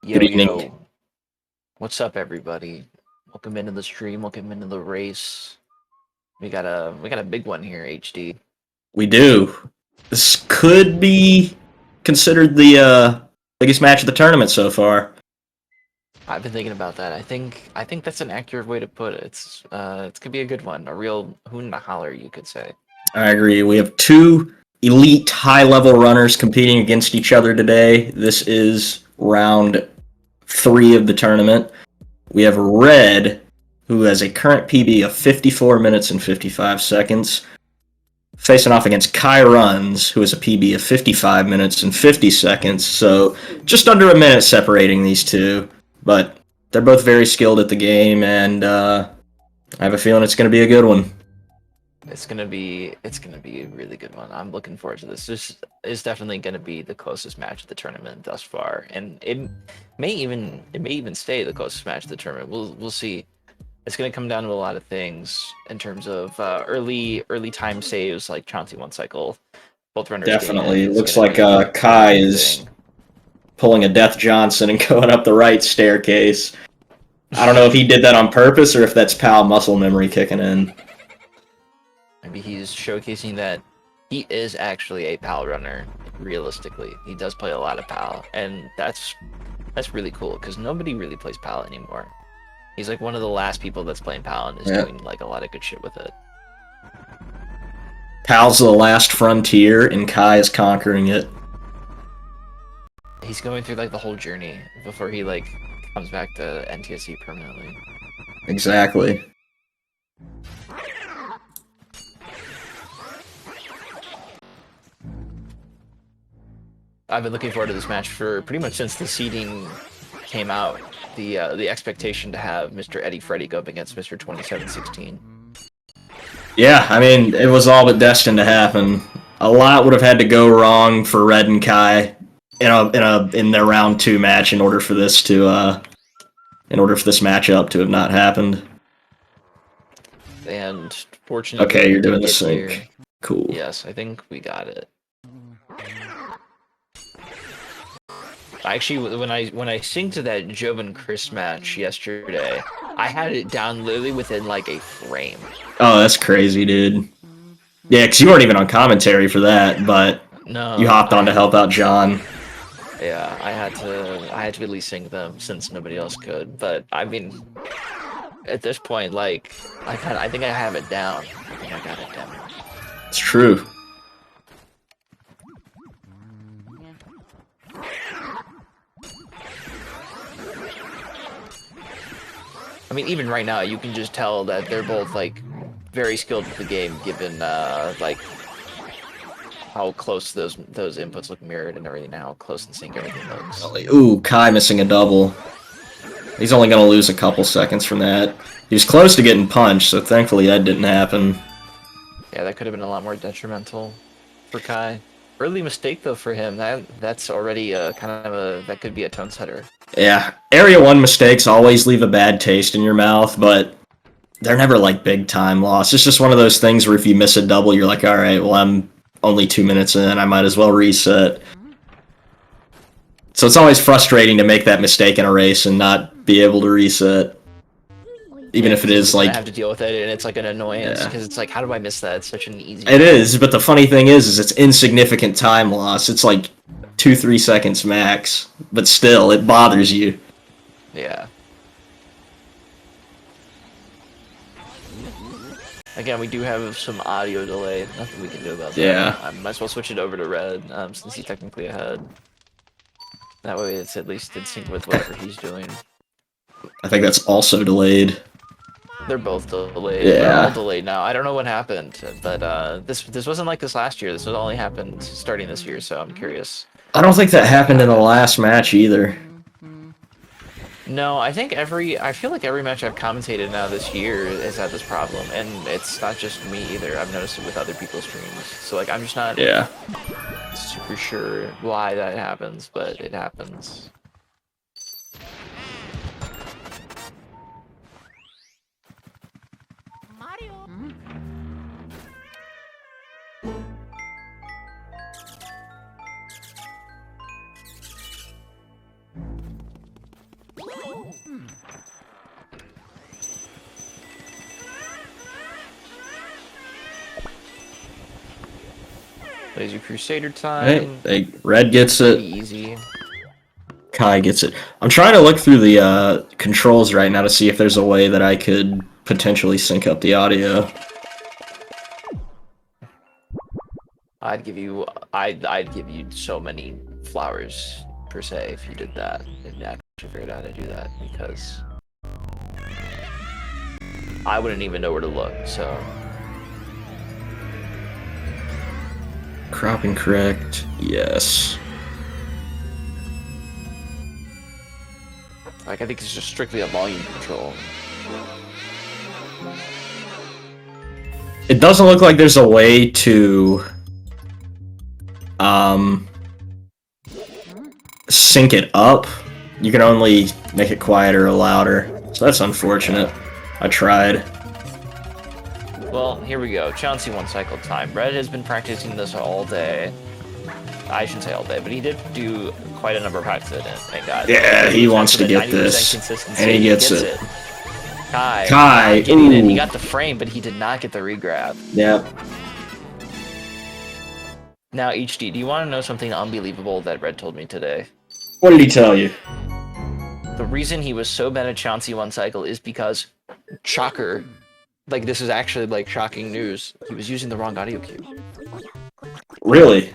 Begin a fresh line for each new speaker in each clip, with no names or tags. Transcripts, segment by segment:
Good
Yo,
evening.
yo, what's up, everybody? Welcome into the stream. Welcome into the race. We got a big one here, HD.
We do. This could be considered the biggest match of the tournament so far.
I've been thinking about that. I think that's an accurate way to put it. It's gonna be a good one, a real hoon and a holler, you could say.
I agree. We have two elite high-level runners competing against each other today. This is round 3 of the tournament. We have Red, who has a current PB of 54 minutes and 55 seconds, facing off against Kaii Runs, who has a PB of 55 minutes and 50 seconds. So just under a minute separating these two. But they're both very skilled at the game, and I have a feeling it's going to be a good one.
It's gonna be a really good one. I'm looking forward to this. This is definitely gonna be the closest match of the tournament thus far, and it may even stay the closest match of the tournament. We'll see. It's going to come down to a lot of things in terms of early time saves, like Chauncey one cycle. Both runners getting
Definitely.
in
It
is
looks
going to
like
be a
Kaii
big
is
thing.
pulling a Death Johnson and going up the right staircase. I don't know if he did that on purpose or if that's PAL muscle memory kicking in.
Maybe he's showcasing that he is actually a PAL runner. Realistically, he does play a lot of PAL, and that's really cool because nobody really plays PAL anymore. He's like one of the last people that's playing PAL and is doing like a lot of good shit with it.
PAL's the last frontier, and Kaii is conquering it.
He's going through like the whole journey before he like comes back to NTSC permanently.
Exactly.
I've been looking forward to this match for pretty much since the seeding came out. The expectation to have Mr. Eddie Freddy go up against Mr. 2716.
Yeah, I mean, it was all but destined to happen. A lot would have had to go wrong for Red and Kaii in their round 2 match in order for this matchup to have not happened.
And fortunately,
Okay, you're doing the
get
sync.
here.
Cool.
Yes, I think we got it. Actually, when I synced to that Joven Chris match yesterday, I had it down literally within like a frame.
Oh, that's crazy, dude. Yeah, because you weren't even on commentary for that, but
No,
you hopped on to help out John.
Yeah, I had to at least sync them since nobody else could. But I mean, at this point, like I think I have it down. I think I got it down.
It's true.
I mean, even right now, you can just tell that they're both like very skilled at the game, given like how close those inputs look mirrored and everything, how close in sync everything looks.
Ooh, Kaii missing a double. He's only going to lose a couple seconds from that. He was close to getting punched, so thankfully that didn't happen.
Yeah, that could have been a lot more detrimental for Kaii. Early mistake though for him. That's already that could be a tone setter.
Yeah, Area 1 mistakes always leave a bad taste in your mouth, but they're never like big time loss. It's just one of those things where if you miss a double, you're like, alright, well I'm only 2 minutes in, I might as well reset. So it's always frustrating to make that mistake in a race and not be able to reset. Even if it is like...
I have to deal with it, and it's like an annoyance, because it's like, how do I miss that? It's such an easy...
It is, but the funny thing is it's insignificant time loss. It's like 2-3 seconds max, but still, it bothers you.
Yeah. Again, we do have some audio delay. Nothing we can do about that.
Yeah.
I might as well switch it over to Red, since he's technically ahead. That way it's at least in sync with whatever he's doing.
I think that's also delayed.
They're both delayed.
Yeah.
They're all delayed now. I don't know what happened, but this wasn't like this last year. This was only happened starting this year, so I'm curious.
I don't think that happened in the last match either.
No, I feel like every match I've commentated now this year has had this problem, and it's not just me either. I've noticed it with other people's streams. So like, I'm just not super sure why that happens, but it happens. Laser Crusader time.
Hey, Red gets
Pretty
it.
easy.
Kaii gets it. I'm trying to look through the controls right now to see if there's a way that I could potentially sync up the audio.
I'd give you so many flowers per se if you did that and actually figured out how to do that, because I wouldn't even know where to look. So
Cropping correct. Yes.
like I think it's just strictly a volume control.
It doesn't look like there's a way to sync it up. You can only make it quieter or louder. So that's unfortunate. I tried.
Well, here we go. Chauncey 1 cycle time. Red has been practicing this all day. I shouldn't say all day, but he did do quite a number of practices in it. Thank God.
Yeah, he wants to get this, and he gets it. Kaii,
getting it. He got the frame, but he did not get the regrab.
Yep.
Now, HD, do you want to know something unbelievable that Red told me today?
What did he tell you?
The reason he was so bad at Chauncey 1 cycle is because, shocker, like this is actually like shocking news, he was using the wrong audio cue.
Really?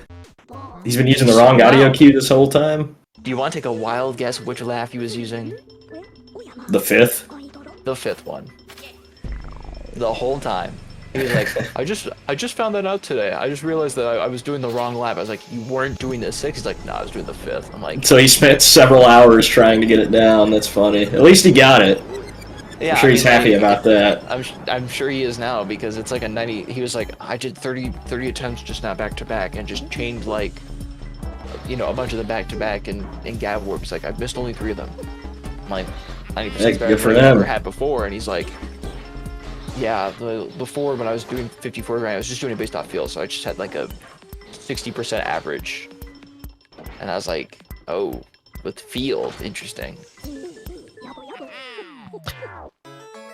He's been using the wrong audio cue this whole time?
Do you want to take a wild guess which laugh he was using?
The 5th?
The 5th one. The whole time. He was like, I just found that out today. I just realized that I was doing the wrong laugh. I was like, you weren't doing the 6th? He's like, no, I was doing the 5th. I'm like...
So he spent several hours trying to get it down. That's funny. At least he got it.
Yeah,
I'm sure he's happy about that.
I'm sure he is now, because it's like a 90... He was like, I did 30 attempts just now back-to-back and just chained like, you know, a bunch of them back-to-back and gab warps. Like, I've missed only 3 of them. I'm like, 90% better than I ever had before. And he's like, yeah, before when I was doing 54 grand, I was just doing it based off feel, so I just had like a 60% average. And I was like, oh, with feel, interesting.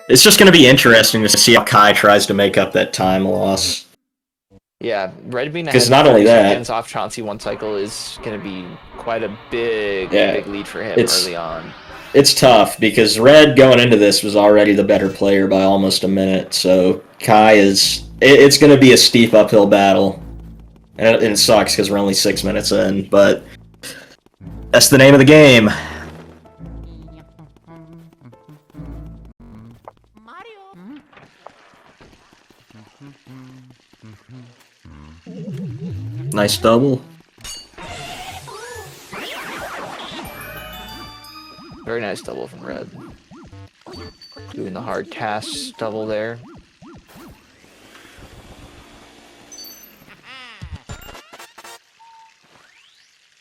It's just going to be interesting to see how Kaii tries to make up that time loss.
Yeah, Red being
because not only that,
off Chauncey 1 cycle is going to be quite a big lead for him early on.
It's tough because Red going into this was already the better player by almost a minute, so Kaii is... It's going to be a steep uphill battle, and it sucks because we're only 6 minutes in, but that's the name of the game. Nice double.
Very nice double from Red. Doing the hard tasks double there.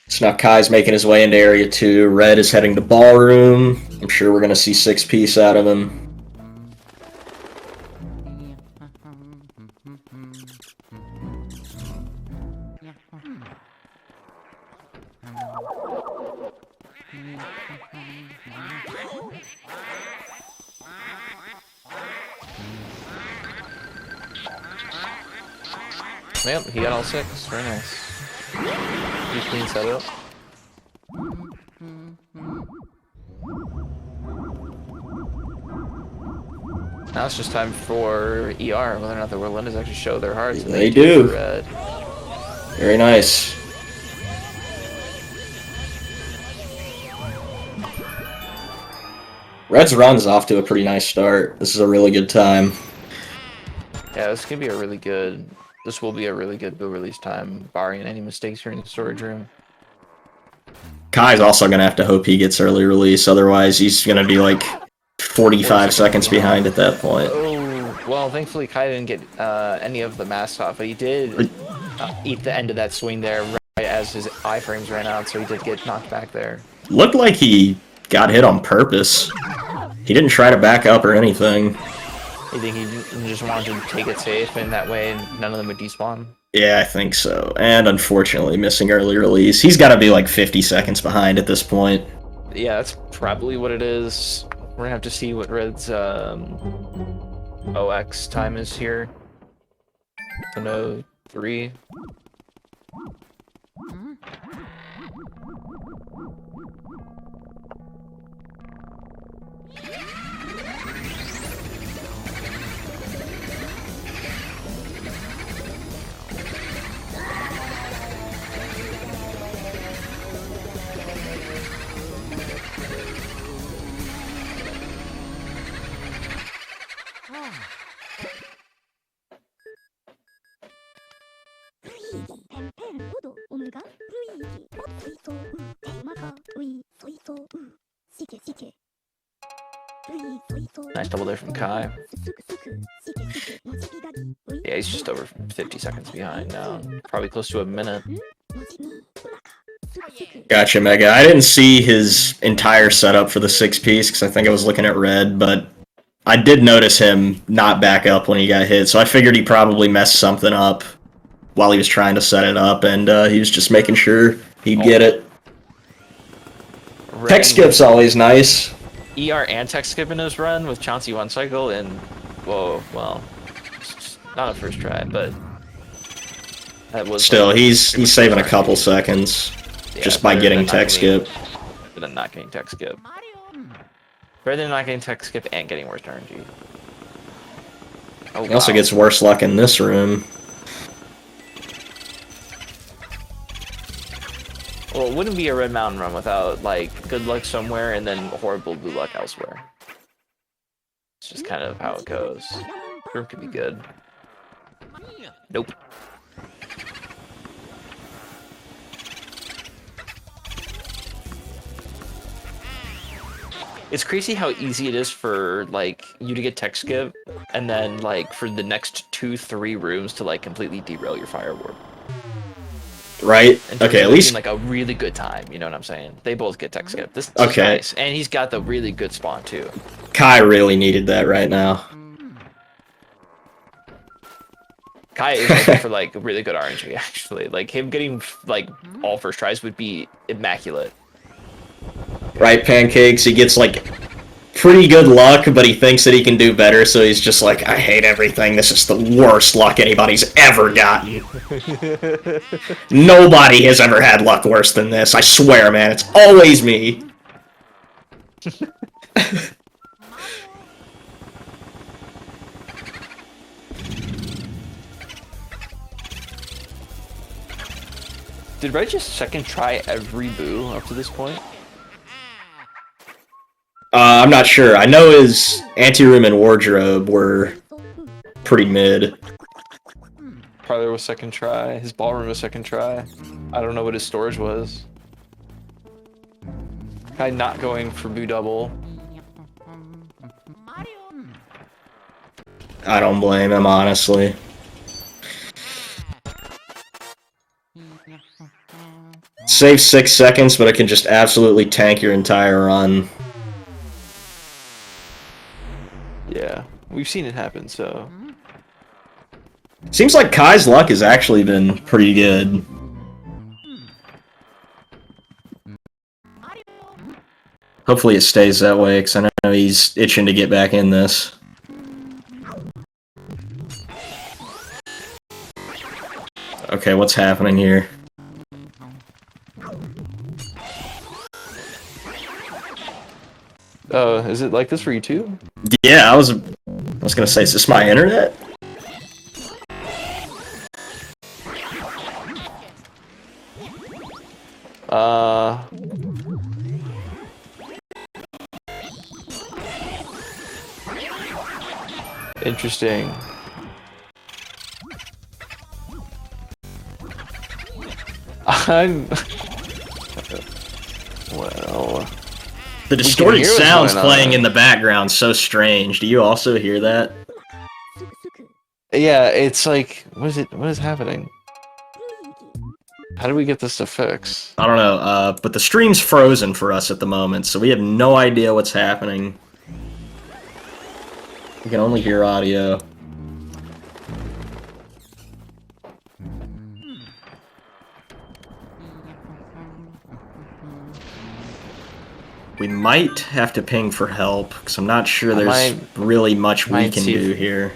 So now Kai's making his way into Area 2. Red is heading to Ballroom. I'm sure we're going to see 6-piece out of him.
Yep, he got all 6. Very nice. Pretty clean setup. Now it's just time for ER, whether or not the Warlindas actually show their hearts. And
they do.
Red.
Very nice. Red's run's off to a pretty nice start. This is a really good time.
Yeah, this could be a really good... This will be a really good build release time, barring any mistakes here in the storage room.
Kai's also going to have to hope he gets early release, otherwise he's going to be like 45 seconds behind at that point.
Oh, well, thankfully Kaii didn't get any of the masks off, but he did eat the end of that swing there right as his iframes ran out, so he did get knocked back there.
Looked like he got hit on purpose. He didn't try to back up or anything.
You think he just wanted to take it safe, and that way none of them would despawn?
Yeah, I think so. And unfortunately, missing early release. He's got to be like 50 seconds behind at this point.
Yeah, that's probably what it is. We're gonna have to see what Red's OX time is here. To know 3. Nice double there from Kaii. Yeah, he's just over 50 seconds behind now. Probably close to a minute.
Gotcha, Mega. I didn't see his entire setup for the 6-piece because I think I was looking at red, but I did notice him not back up when he got hit, so I figured he probably messed something up while he was trying to set it up, and he was just making sure he'd get it. Tech skip's always nice.
ER and tech skip in his run with Chauncey 1 cycle, and whoa, well, not a first try, but that was
still he's saving a couple seconds just by getting tech skip.
But then not getting tech skip. Better than not getting tech skip and getting worse RNG. Oh,
he also gets worse luck in this room.
Well, it wouldn't be a Red Mountain run without, like, good luck somewhere and then horrible blue luck elsewhere. It's just kind of how it goes. Room could be good. Nope. It's crazy how easy it is for, like, you to get tech skip, and then, like, for the next 2-3 rooms to, like, completely derail your fire warp.
Right? Okay, at least
like a really good time, you know what I'm saying? They both get tech skip. This
okay.
Is nice. And he's got the really good spawn too.
Kaii really needed that right now.
Kaii is looking for like really good RNG actually. Like him getting like all first tries would be immaculate.
Right, Pancakes, he gets like pretty good luck, but he thinks that he can do better, so he's just like, I hate everything, this is the worst luck anybody's ever gotten. Nobody has ever had luck worse than this, I swear, man, it's always me.
Did Red just second try every boo up to this point?
I'm not sure. I know his anteroom and wardrobe were pretty mid.
Probably was second try. His ballroom was second try. I don't know what his storage was. Kaii not going for boo double.
I don't blame him, honestly. Save 6 seconds, but it can just absolutely tank your entire run.
Yeah, we've seen it happen, so...
Seems like Kai's luck has actually been pretty good. Hopefully it stays that way, because I know he's itching to get back in this. Okay, what's happening here?
Oh, is it like this for you too?
Yeah, I was gonna say, is this my internet?
Interesting. Well...
The distorted sounds playing in the background so strange. Do you also hear that?
Yeah, it's like, what is happening? How do we get this to fix?
I don't know, but the stream's frozen for us at the moment, so we have no idea what's happening. We can only hear audio. We might have to ping for help, because I'm not sure
I
there's really much we
might
can
see
do
if-
here.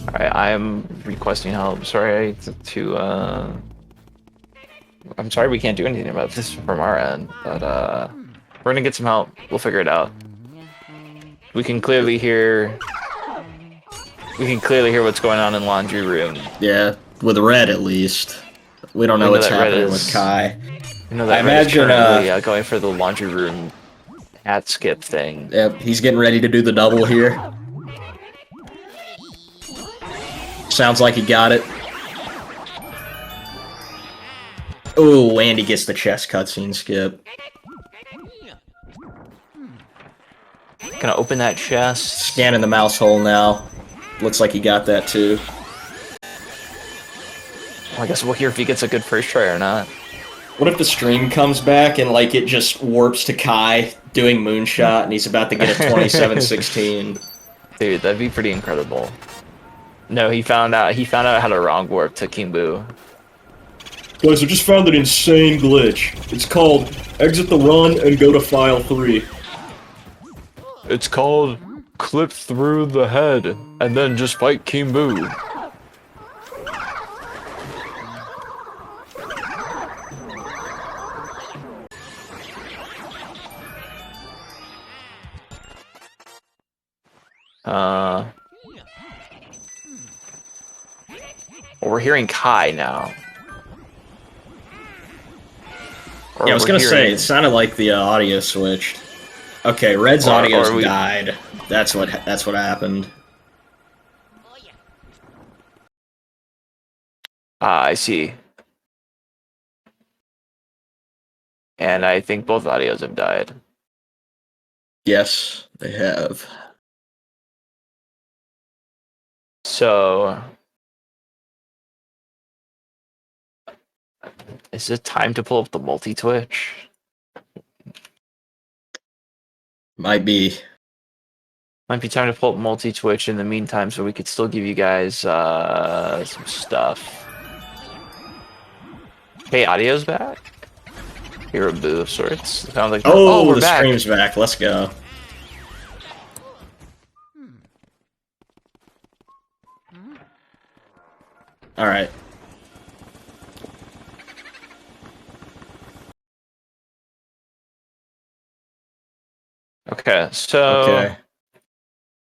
Alright, I am requesting help. Sorry I'm sorry we can't do anything about this from our end, but we're gonna get some help. We'll figure it out. We can clearly hear what's going on in laundry room.
Yeah, with Red at least. We don't know what's happening with Kaii.
You know that
I
Red is
imagine,
currently going for the laundry room hat skip thing.
Yep, he's getting ready to do the double here. Sounds like he got it. Ooh, and he gets the chest cutscene skip.
Gonna open that chest.
Scanning the mouse hole now. Looks like he got that too.
Well, I guess we'll hear if he gets a good first try or not.
What if the stream comes back and like it just warps to Kaii doing Moonshot and he's about to get a 27-16?
Dude, that'd be pretty incredible. No, he found out how to wrong warp to Kimbu.
Guys, I just found an insane glitch. It's called exit the run and go to file 3.
It's called clip through the head and then just fight Kimbu. Well, we're hearing Kaii now.
Yeah, I was gonna say, it sounded like the audio switched. Okay, Red's audio's died. That's what happened.
I see. And I think both audios have died.
Yes, they have.
So, is it time to pull up the multi-twitch?
Might be.
Might be time to pull up multi-twitch in the meantime so we could still give you guys some stuff. Hey, audio's back? Hear a boo of sorts. Sounds like
oh,
we're
the
back.
stream's back. Let's go. All right.
Okay, so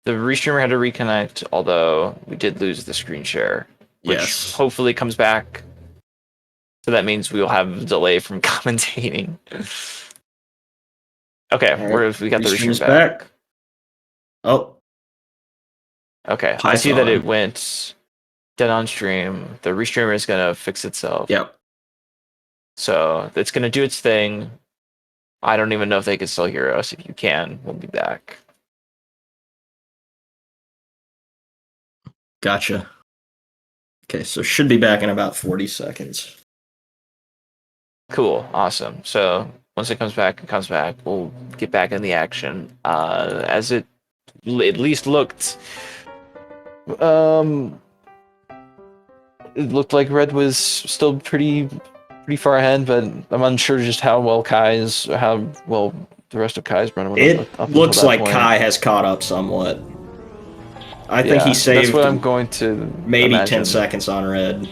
the restreamer had to reconnect, although we did lose the screen share, which hopefully comes back. So that means we will have a delay from commentating. Okay, we got the restream back.
Oh.
Okay,
Python.
I see that it went dead on stream. The restreamer is gonna fix itself.
Yep.
So it's gonna do its thing. I don't even know if they can still hear us. If you can, we'll be back.
Gotcha. Okay, so should be back in about 40 seconds.
Cool, awesome. So once it comes back, we'll get back in the action. As it at least looked, it looked like Red was still pretty far ahead, but I'm unsure just how well the rest of Kai's running.
It looks like Kaii has caught up somewhat. I think he saved.
That's what I'm going to
maybe
imagine.
10 seconds on Red.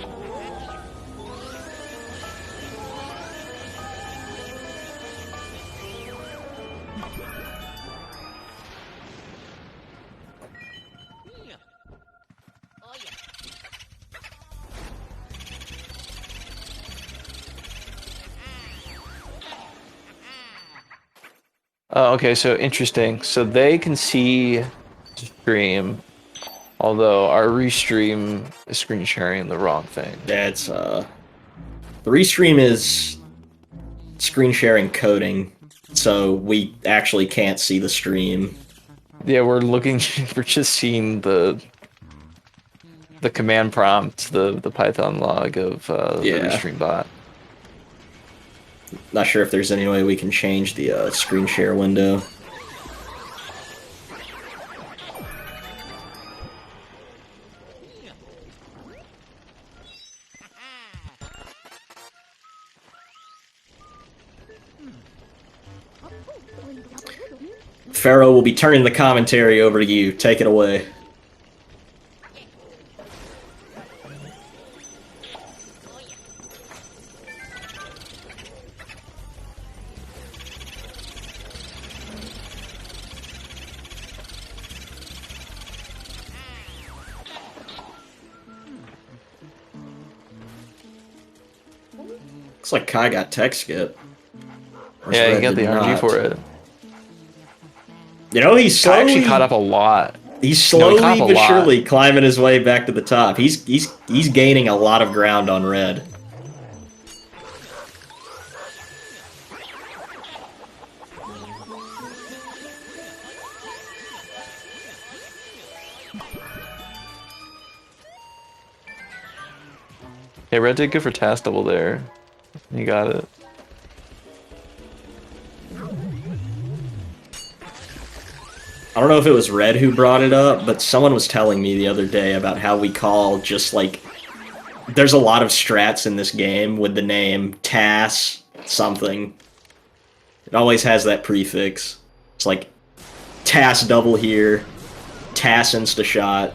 Okay, so interesting. So they can see the stream, although our restream is screen sharing the wrong thing.
That's the restream is screen sharing coding, so we actually can't see the stream.
Yeah, we're just seeing the the command prompt, the Python log of the restream bot.
Not sure if there's any way we can change the screen share window. Pharaoh will be turning the commentary over to you. Take it away. Looks like Kaii got tech skip.
Yeah, he got the RNG for it.
You know, he's slowly...
Kaii actually caught up a lot.
He's slowly but surely climbing his way back to the top. He's gaining a lot of ground on red.
Yeah, red did good for task double there. He got it.
I don't know if it was Red who brought it up, but someone was telling me the other day about how we call just like... There's a lot of strats in this game with the name TAS something. It always has that prefix. It's like TAS double here, TAS insta-shot.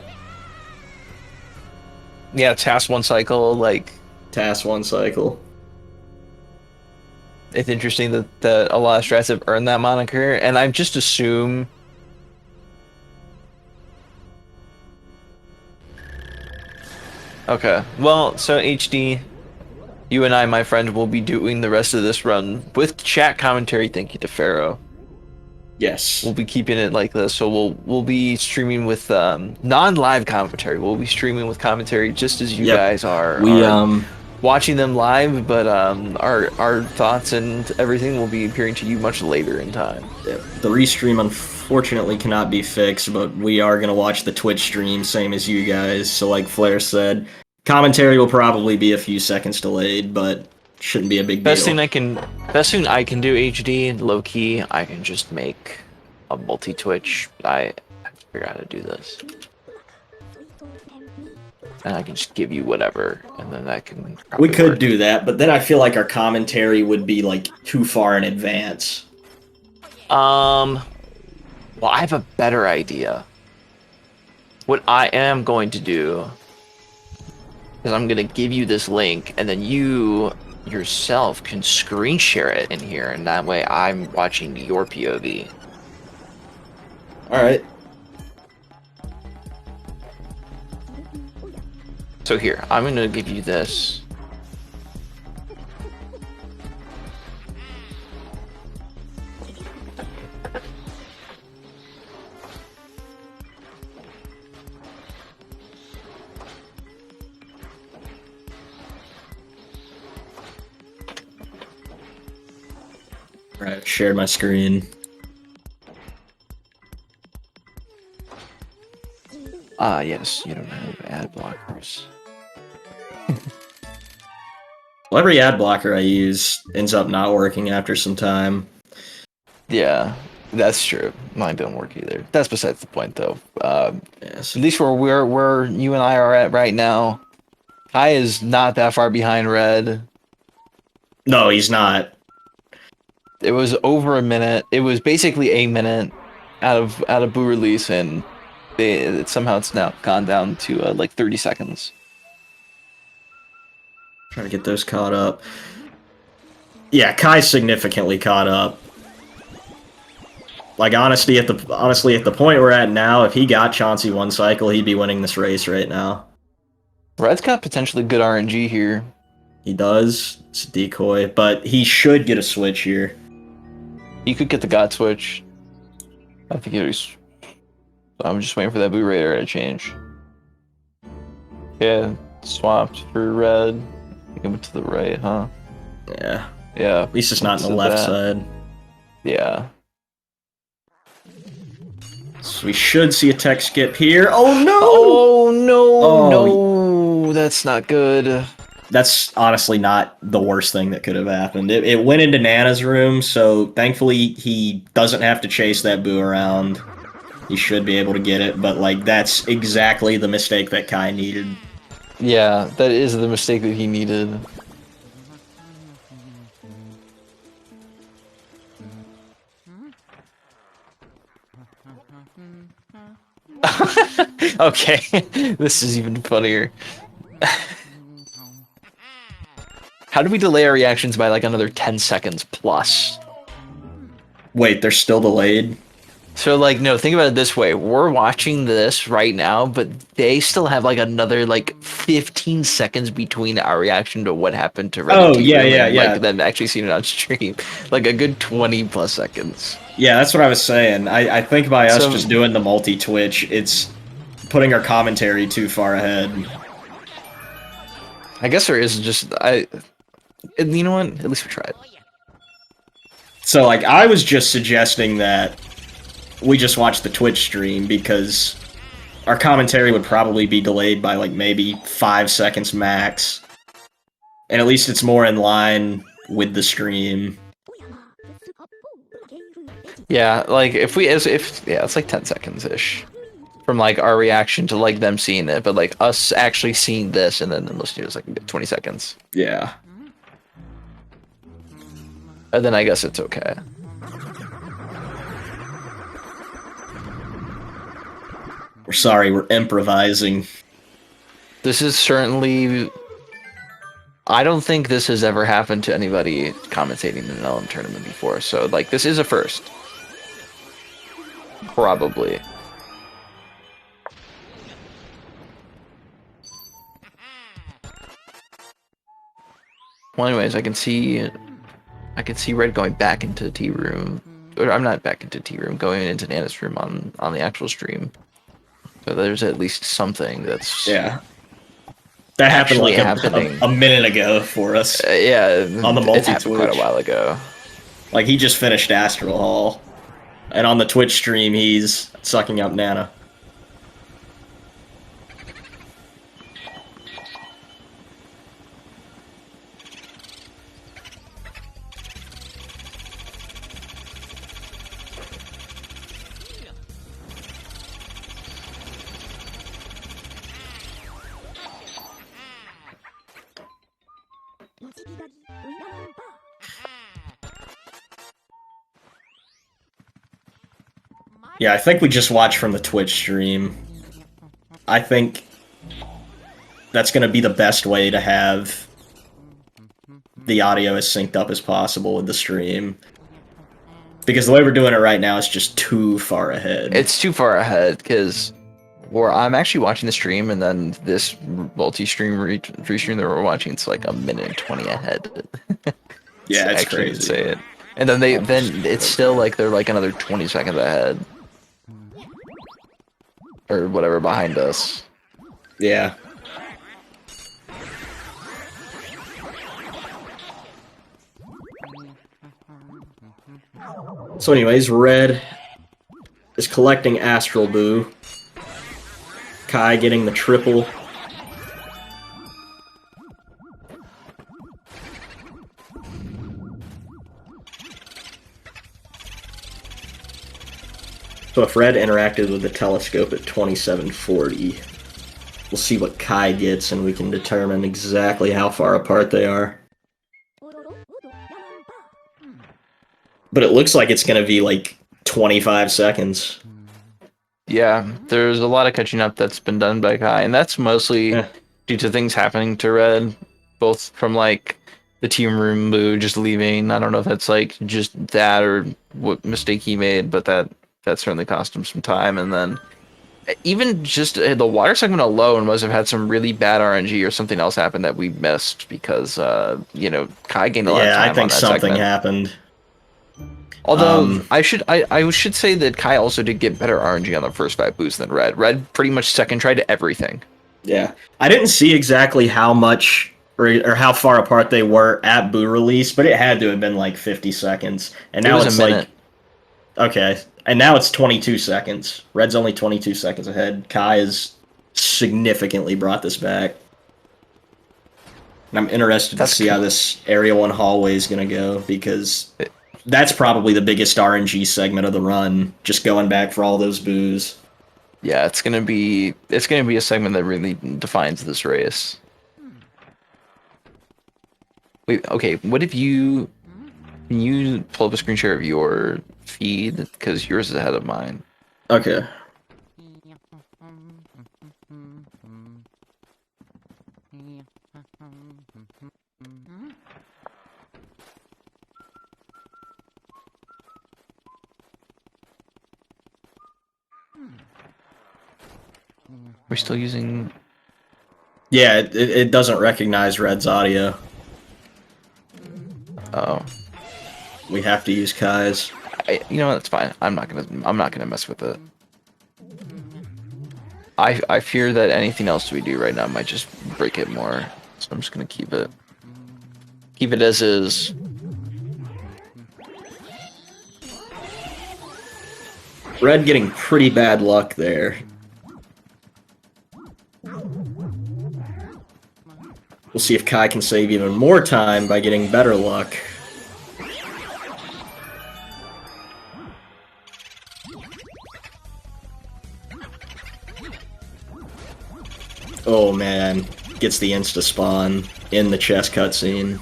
Yeah, TAS one cycle, like...
TAS one cycle.
It's interesting that a lot of strats have earned that moniker, and I just assume... Okay, well, so HD, you and I, my friend, will be doing the rest of this run with chat commentary. Thank you to Pharaoh.
Yes.
We'll be keeping it like this, so we'll be streaming with non-live commentary. We'll be streaming with commentary just as you guys are. Watching them live, but our thoughts and everything will be appearing to you much later in time.
The restream unfortunately cannot be fixed, but we are going to watch the Twitch stream, same as you guys. So like Flair said, commentary will probably be a few seconds delayed, but shouldn't be a big deal.
Best thing I can do, HD, low key, I can just make a multi-Twitch. I have to figure out how to do this. And I can just give you whatever, and then that can...
We could do that, but then I feel like our commentary would be, like, too far in advance.
Well, I have a better idea. What I am going to do is I'm going to give you this link, and then you yourself can screen share it in here, and that way I'm watching your POV.
Alright.
So here, I'm going to give you this.
Right, shared my screen.
Yes, you don't have ad blockers.
Well, every ad blocker I use ends up not working after some time.
Yeah, that's true. Mine don't work either. That's besides the point, though.
Yes.
At least where you and I are at right now, Kaii is not that far behind Red.
No, he's not.
It was over a minute. It was basically a minute out of Boo release, and somehow it's now gone down to like 30 seconds.
Trying to get those caught up. Yeah, Kai's significantly caught up. Like honestly, at the point we're at now, if he got Chauncey one cycle, he'd be winning this race right now.
Red's got potentially good RNG here.
He does. It's a decoy, but he should get a switch here.
He could get the God switch. I think I'm just waiting for that Boo radar to change. Yeah, swapped for Red. He went to the right, huh?
Yeah.
Yeah.
At least it's not on the left side.
Yeah.
So we should see a tech skip here. Oh no!
Oh no,
Oh.
no, that's not good.
That's honestly not the worst thing that could have happened. It went into Nana's room, so thankfully he doesn't have to chase that boo around. He should be able to get it, but like that's exactly the mistake that Kaii needed.
Yeah, that is the mistake that he needed. Okay, this is even funnier. How do we delay our reactions by like another 10 seconds plus?
Wait, they're still delayed?
So like, no, think about it this way. We're watching this right now, but they still have like another like 15 seconds between our reaction to what happened to Red
Oh,
and
yeah,
T-Room
yeah,
and,
yeah.
like them actually seeing it on stream. Like a good 20 plus seconds.
Yeah, that's what I was saying. I think by us
So-
just doing the multi-Twitch, it's putting our commentary too far ahead.
I guess there is just and you know what? At least we tried.
So, like, I was just suggesting that we just watch the Twitch stream because our commentary would probably be delayed by, like, maybe 5 seconds max. And at least it's more in line with the stream.
Yeah, like if it's like 10 seconds ish from like our reaction to like them seeing it, but like us actually seeing this and then listening to it is like 20 seconds.
Yeah.
And then I guess it's okay.
We're sorry, we're improvising.
This is certainly. I don't think this has ever happened to anybody commentating in an LM tournament before, so like this is a first. Probably. Well, anyways, I can see Red going back into T room, or I'm not back into T room, going into Nana's room on the actual stream. So there's at least something that's
Yeah. That happened like
happening.
a minute ago for us.
Yeah,
on the
it's happened quite a
multi-Twitch.
while ago.
Like, he just finished Astral Hall. And on the Twitch stream, he's sucking up Nana. Yeah, I think we just watch from the Twitch stream. I think that's going to be the best way to have the audio as synced up as possible with the stream. Because the way we're doing it right now is just too far ahead.
It's too far ahead, because I'm actually watching the stream, and then this multi-stream restream that we're watching, it's like a minute and 20 ahead.
Yeah, it's
actually
crazy.
insane. And then then it's still like they're like another 20 seconds ahead. Or whatever behind us.
Yeah. So anyways, Red is collecting Astral Boo. Kaii getting the triple. So if Red interacted with the telescope at 2740, we'll see what Kaii gets and we can determine exactly how far apart they are. But it looks like it's going to be like 25 seconds.
Yeah, there's a lot of catching up that's been done by Kaii, and that's mostly due to things happening to Red, both from like the team room Boo just leaving. I don't know if that's like just that or what mistake he made, but that certainly cost him some time. And then even just the water segment alone must have had some really bad RNG or something else happened that we missed because Kaii gained a lot of time.
Yeah, I think
on that
something
segment.
happened.
Although I should say that Kaii also did get better RNG on the first 5 boosts than Red. Red pretty much second tried everything.
Yeah, I didn't see exactly how much or how far apart they were at Boo release, but it had to have been like 50 seconds. And now
was a
it's
minute.
Okay, and now it's 22 seconds. Red's only 22 seconds ahead. Kaii has significantly brought this back. And I'm interested to see how this Area 1 hallway is going to go, because that's probably the biggest RNG segment of the run, just going back for all those boos.
Yeah, it's gonna be a segment that really defines this race. Wait, okay, what if can you pull up a screen share of your feed? Because yours is ahead of mine.
Okay.
We're still using...
Yeah, it doesn't recognize Red's audio.
Oh.
We have to use Kai's.
You know what, that's fine. I'm not gonna mess with it. I fear that anything else we do right now might just break it more. So I'm just gonna keep it as is.
Red getting pretty bad luck there. We'll see if Kaii can save even more time by getting better luck. Oh man, gets the insta spawn in the chest cutscene.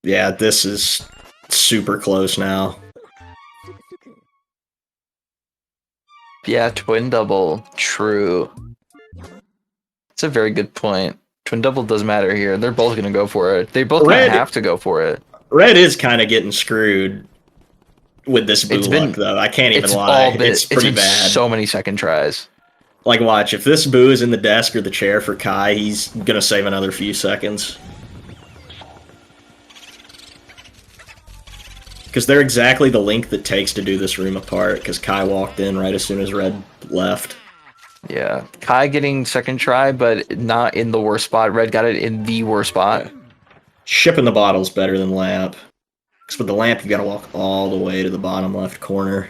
Yeah, this is super close now.
Yeah, twin double. True. It's a very good point. Twin double does matter here. They're both going to go for it. They both kind of have to go for it.
Red is kind of getting screwed with this boo luck, though. I can't even lie. It's pretty bad.
So many second tries.
Like, watch. If this boo is in the desk or the chair for Kaii, he's going to save another few seconds. Because they're exactly the length it takes to do this room apart, because Kaii walked in right as soon as Red left.
Yeah, Kaii getting second try, but not in the worst spot. Red got it in the worst spot.
Yeah. Shipping the bottle's better than lamp. Because with the lamp, you gotta walk all the way to the bottom left corner.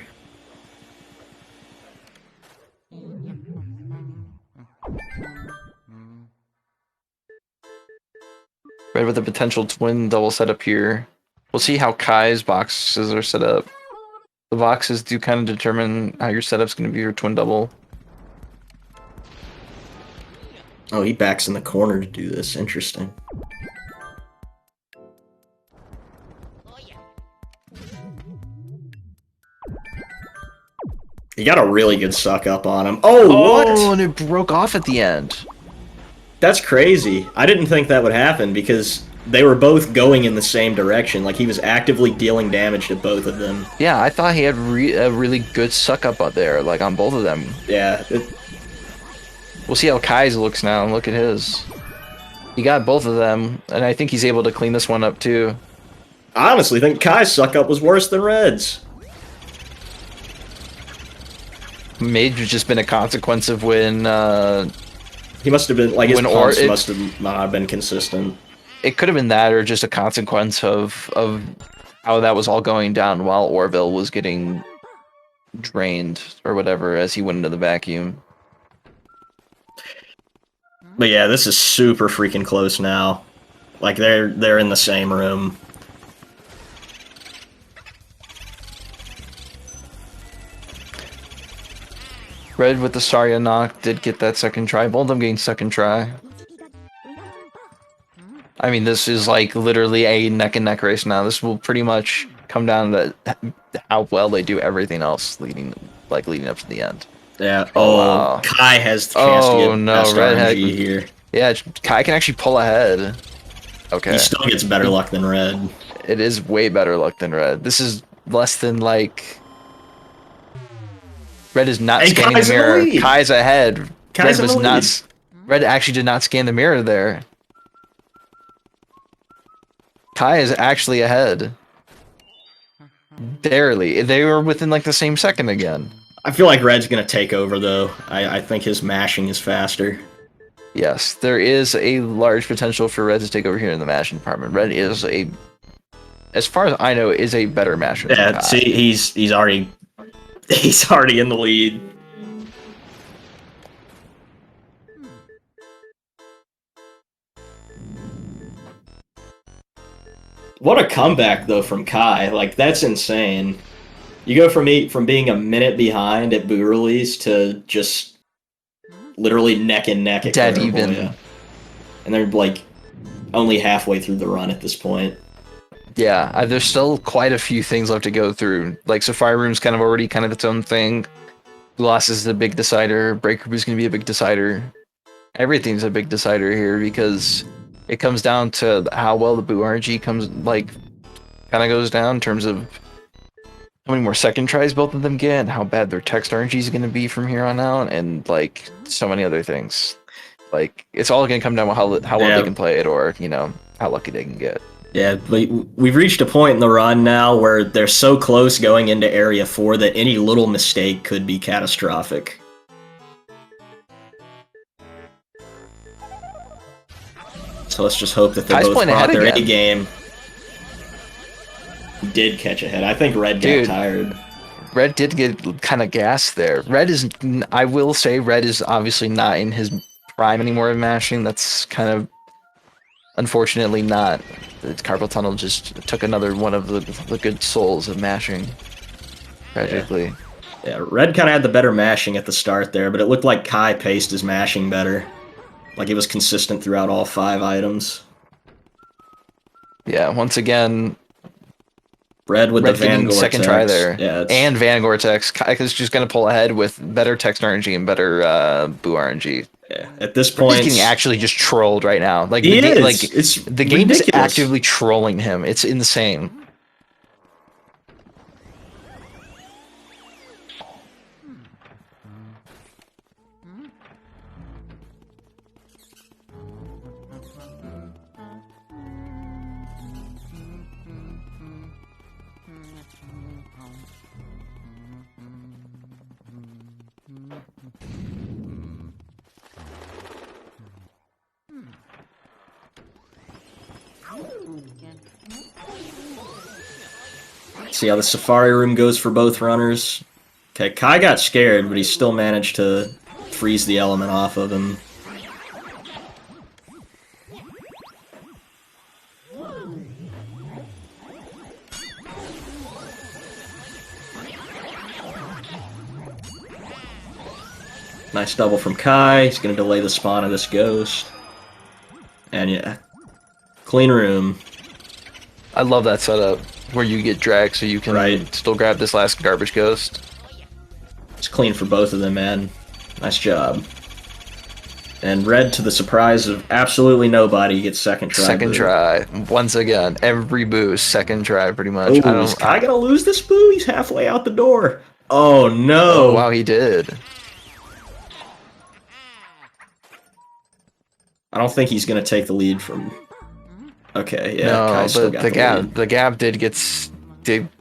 Red with a potential twin double setup here. We'll see how Kai's boxes are set up. The boxes do kind of determine how your setup's going to be your twin double.
Oh, he backs in the corner to do this. Interesting. He got a really good suck up on him. Oh, what?
Oh, and it broke off at the end.
That's crazy. I didn't think that would happen because they were both going in the same direction. Like, he was actively dealing damage to both of them.
Yeah, I thought he had a really good suck up out there, like on both of them.
Yeah.
We'll see how Kai's looks now. Look at his. He got both of them, and I think he's able to clean this one up too.
I honestly think Kai's suck up was worse than Red's.
May have just been a consequence of when...
he must have been, like, his pumps must have not been consistent.
It could have been that, or just a consequence of how that was all going down while Orville was getting drained, or whatever, as he went into the vacuum.
But yeah, this is super freaking close now. Like, they're in the same room.
Red with the Saria knock did get that second try. Both of them getting second try. I mean, this is like literally a neck-and-neck race now. This will pretty much come down to how well they do everything else leading up to the end.
Yeah. Oh, wow. Kaii has the chance to get best RNG here.
Yeah, Kaii can actually pull ahead. Okay.
He still gets better luck than Red.
It is way better luck than Red. This is less than, like... Red is not scanning the mirror. Kai's ahead. Red actually did not scan the mirror there. Kaii is actually ahead. Barely. They were within like the same second again.
I feel like Red's gonna take over though. I think his mashing is faster.
Yes, there is a large potential for Red to take over here in the mashing department. Red is a
as far as I know, is a better masher than
Yeah,
Kaii.
see, he's already in the lead. What a comeback though from Kaii! Like that's insane. You go from being a minute behind at Boo release to just literally neck and neck at
Dead
Claraboya.
even.
And they're like only halfway through the run at this point.
Yeah, there's still quite a few things left to go through. Like Safari Room's kind of already kind of its own thing. Loss is a big decider. Breaker Boo's gonna be a big decider. Everything's a big decider here because it comes down to how well the Boo RNG comes kind of goes down in terms of how many more second tries both of them get, and how bad their text RNG is going to be from here on out, and like so many other things. Like it's all going to come down to how well they can play it, or how lucky they can get.
Yeah, we've reached a point in the run now where they're so close going into Area 4 that any little mistake could be catastrophic. So let's just hope that they both brought their A game. Did catch ahead. I think Red got tired.
Red did get kind of gassed there. Red is, I will say, Red is obviously not in his prime anymore of mashing. That's kind of, unfortunately, not. The Carpal Tunnel just took another one of the good souls of mashing. Tragically.
Yeah, Red kind of had the better mashing at the start there, but it looked like Kaii paced his mashing better. Like it was consistent throughout all 5 items.
Yeah, once again,
Red with the Van Gore
second try there.
Yeah,
and Van Gore-Tex. Kaii is just going to pull ahead with better text RNG and better Boo RNG.
Yeah, at this point,
he's getting actually just trolled right now. Like
the
game is actively trolling him. It's insane.
See how the Safari Room goes for both runners. Okay, Kaii got scared, but he still managed to freeze the element off of him. Nice double from Kaii. He's going to delay the spawn of this ghost. And yeah, clean room.
I love that setup where you get dragged so you can still grab this last garbage ghost.
It's clean for both of them, man. Nice job. And Red, to the surprise of absolutely nobody, gets second try.
Second try. Once again, every Boo second try pretty much.
Ooh, is Kaii gonna lose this Boo? He's halfway out the door. Oh no!
Oh, wow, he did.
I don't think he's gonna take the lead from. Okay, yeah.
No,
Kai's still
but
got
the gap did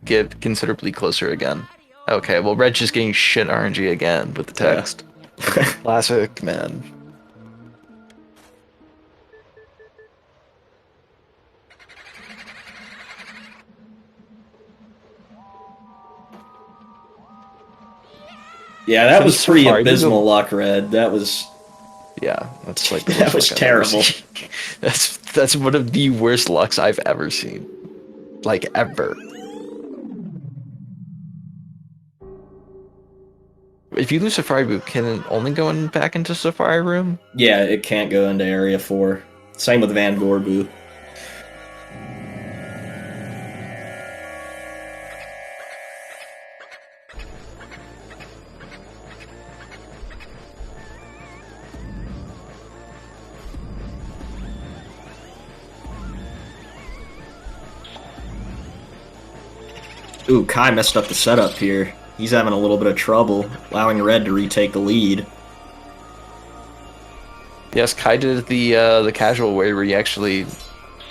get considerably closer again. Okay, well, Red's just getting shit RNG again with the text.
Yeah.
Classic, man.
Yeah, that was pretty abysmal luck, Red. That was.
Yeah, that's like
that was terrible.
That's one of the worst lucks I've ever seen, like ever. If you lose Safari Boot, can it only go back into Safari Room?
Yeah, it can't go into Area 4. Same with Van Gore Boo. Ooh, Kaii messed up the setup here. He's having a little bit of trouble, allowing Red to retake the lead.
Yes, Kaii did the casual way where he actually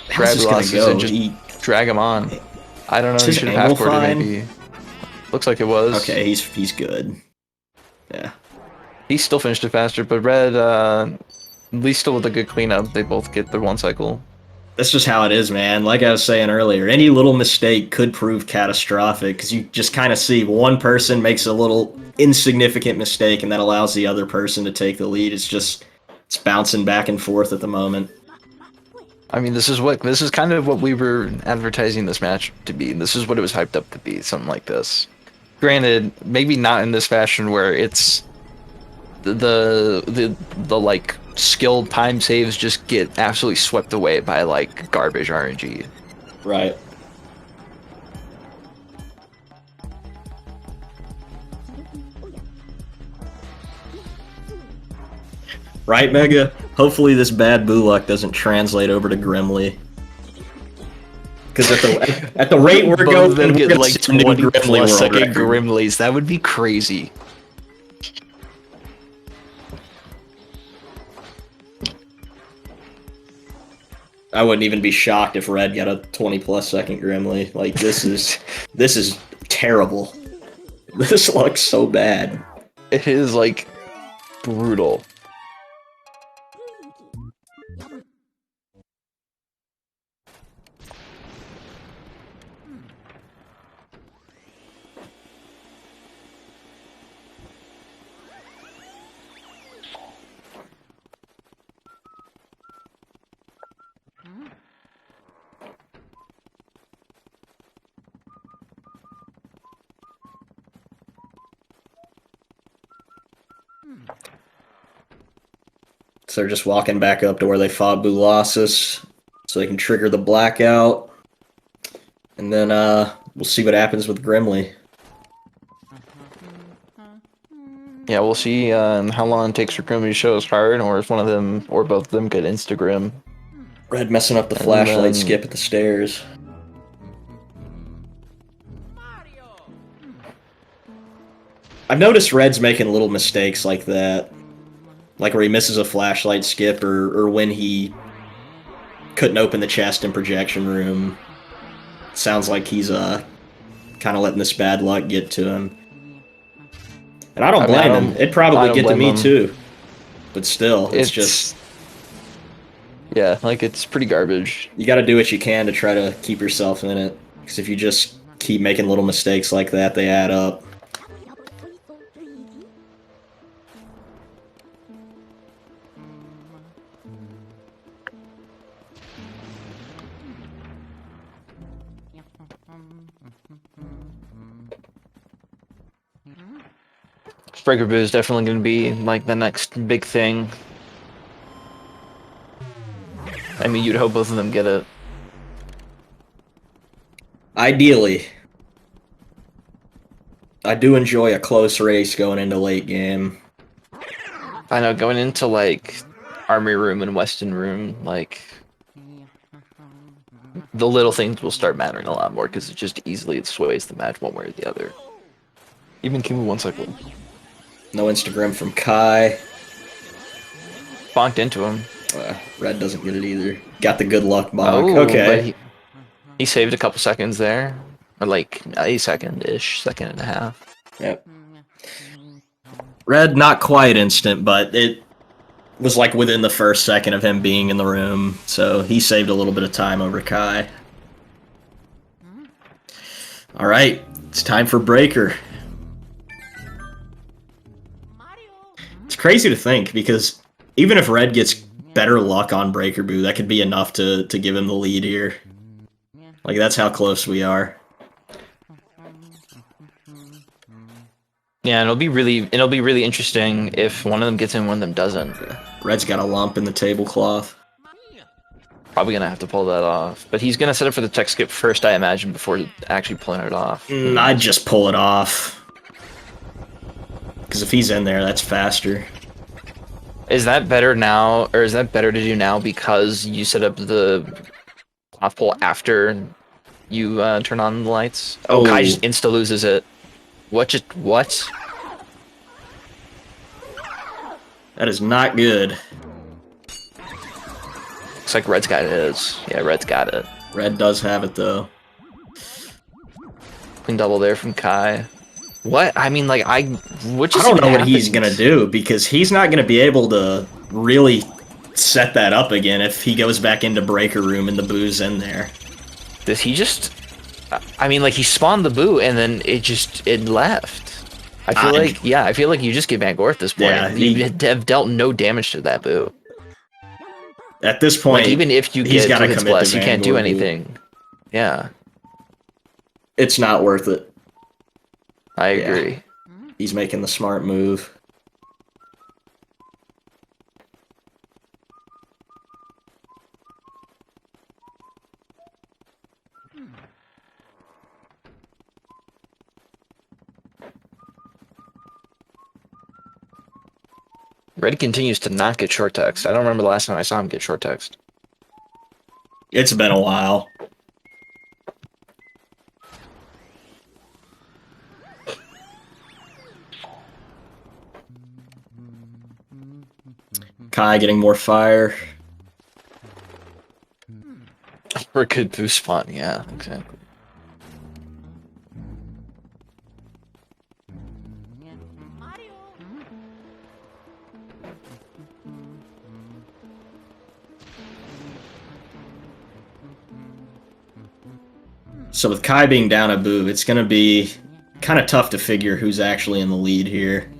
grabs losses and just drag him on. I don't know. He should have half-boarded maybe. Looks like it was.
Okay, he's good. Yeah.
He still finished it faster, but Red, at least still with a good cleanup, they both get their 1 cycle.
That's just how it is, man. Like I was saying earlier, any little mistake could prove catastrophic because you just kind of see one person makes a little insignificant mistake and that allows the other person to take the lead. It's bouncing back and forth at the moment.
I mean, this is kind of what we were advertising this match to be. This is what it was hyped up to be, something like this. Granted, maybe not in this fashion where it's the like skilled time saves just get absolutely swept away by like garbage RNG.
Right. Right, Mega? Hopefully this bad boo luck doesn't translate over to Grimly. Because at the rate we're going,
them
we're
get
gonna
like
see a new
20
Grimly
plus
world
second
record.
Grimleys. That would be crazy.
I wouldn't even be shocked if Red got a 20+ second Grimly. Like this is terrible. This looks so bad.
It is like brutal.
So they're just walking back up to where they fought Bulasis so they can trigger the blackout. And then we'll see what happens with Grimly.
Yeah, we'll see how long it takes for Grimly to show his card, or if one of them or both of them get Instagram.
Red messing up the
And
flashlight
then-
skip at the stairs. I've noticed Red's making little mistakes like that. Like where he misses a flashlight skip or when he couldn't open the chest in projection room. Sounds like he's kind of letting this bad luck get to him. And I don't blame him. It'd
I
probably
don't
get to
blame
me
him.
too. But still, it's just
Yeah, like it's pretty garbage.
you got to do what you can to try to keep yourself in it. Because if you just keep making little mistakes like that, they add up.
Breaker Boo is definitely going to be like the next big thing. I mean, you'd hope both of them get it.
Ideally, I do enjoy a close race going into late game.
I know, going into like Army Room and Weston Room, like the little things will start mattering a lot more because it just easily sways the match one way or the other. Even give me 1 second.
No Instagram from Kaii.
Bonked into him.
Red doesn't get it either. Got the good luck bonk.
Oh,
Okay.
but he saved a couple seconds there. Or like a second-ish, second and a half.
Yep. Red, not quite instant, but it was like within the first second of him being in the room, so he saved a little bit of time over Kaii. Alright, it's time for Breaker. It's crazy to think, because even if Red gets better luck on Breaker Boo, that could be enough to give him the lead here. Like, that's how close we are.
Yeah, it'll be really interesting if one of them gets in, one of them doesn't.
Red's got a lump in the tablecloth.
Probably gonna have to pull that off, but he's gonna set up for the tech skip first, I imagine, before actually pulling it off.
I'd just pull it off. Because if he's in there, that's faster.
Is that better now, or is that better to do now because you set up the off pull after you turn on the lights? Oh, Kaii just insta loses it. What?
That is not good.
Looks like Red's got it. Yeah, Red's got it.
Red does have it, though.
Clean double there from Kaii. What? I mean, like, I don't
I don't know what he's going to do, because he's not going to be able to really set that up again if he goes back into breaker room and the boo's in there.
Does he just? I mean, like he spawned the boo and then it left. I feel like you just get Van Gogh at this point.
Yeah,
you have dealt no damage to that boo.
At this point,
Like even if you
he's
get
got to
Blitz
commit
Bless,
to
you can't
Van
do
Gogh.
anything. Yeah,
it's not worth it.
I agree.
He's making the smart move.
Red continues to not get short text. I don't remember the last time I saw him get short text.
It's been a while. Kaii getting more fire.
For a good boost spawn, yeah, exactly.
So with Kaii being down a boo, it's going to be kind of tough to figure who's actually in the lead here.